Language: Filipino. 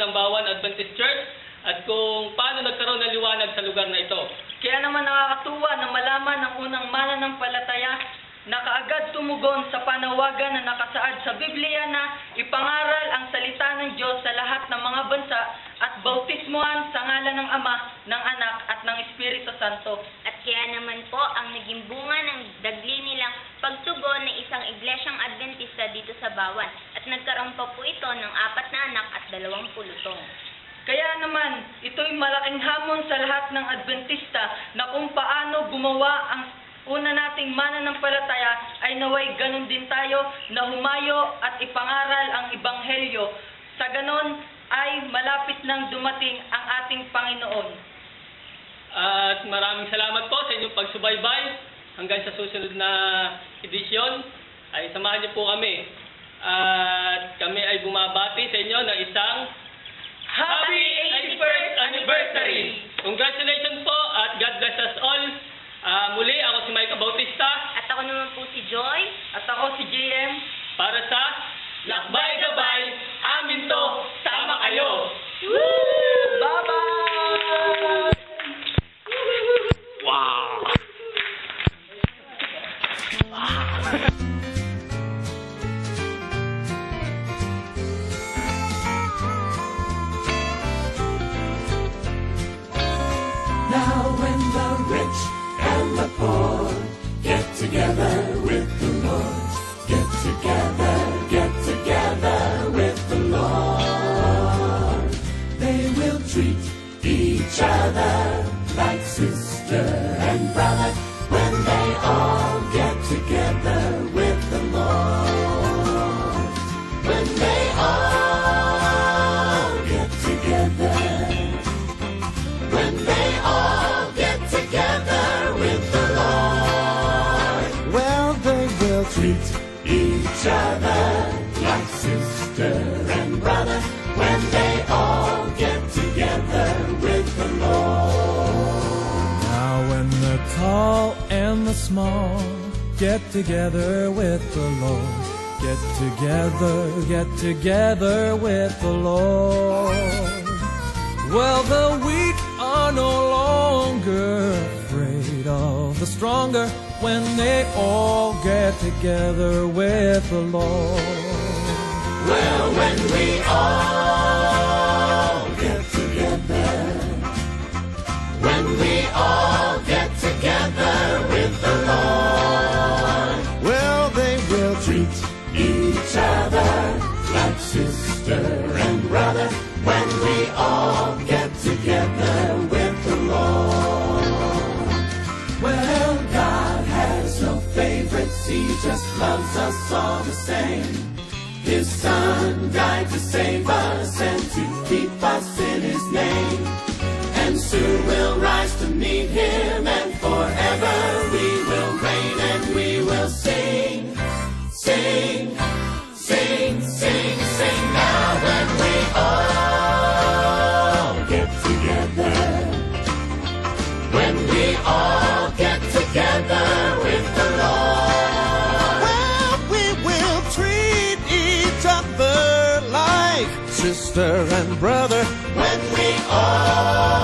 ng Bawan Adventist Church at kung paano nagkaroon ng liwanag sa lugar na ito. Kaya naman nakakatuwa na malaman ng unang mananampalataya na kaagad tumugon sa panawagan na nakasaad sa Biblia na ipangaral ang salita ng Diyos sa lahat ng mga bansa at bautismuhan sa ngalan ng Ama, ng Anak at ng Espiritu Santo. At kaya naman po ang naging bunga ng dagli nilang pagtugon ng isang iglesyang Adventista dito sa Bawan at nagkaroon pa po ito ng 4 na anak at 20 pulutong. Kaya naman, ito'y malaking hamon sa lahat ng Adventista na kung paano gumawa ang una nating mananampalataya ay naway ganun din tayo na humayo at ipangaral ang Ebanghelyo. Sa ganon ay malapit nang dumating ang ating Panginoon. At maraming salamat po sa inyong pagsubaybay. Hanggang sa susunod na edisyon ay samahan niyo po kami. At kami ay bumabati sa inyo ng isang Happy 81st Anniversary! Congratulations po at God bless us all. Muli, ako si Micah Bautista. At ako naman po si Joy. At ako si JM. Para sa Lakbay Gabay, amin to, sama kayo! Bye-bye! Wow! Now when the rich and the poor get together with the Lord, get together with the Lord, they will treat each other like sister and brother when they all get together with the Lord. When they all get together, when they all get together with the Lord, well, they will treat each other like sister and brother when they all get together with the Lord. Now when the tall and the small get together with the Lord, get together with the Lord. Well, the weak are no longer afraid of the stronger when they all get together with the Lord. Well, when we all get together, when we all get together with the Lord, well, they will treat each other like sister and brother when we all get together with the Lord. Well, God has no favorites, He just loves us all the same. His Son died to save us and to keep us in His name. And soon we'll rise to meet Him, and forever we will reign and we will sing, sing, sing, sing, sing. Now when we all get together, when we all get together with the Lord, well, we will treat each other like sister and brother when we all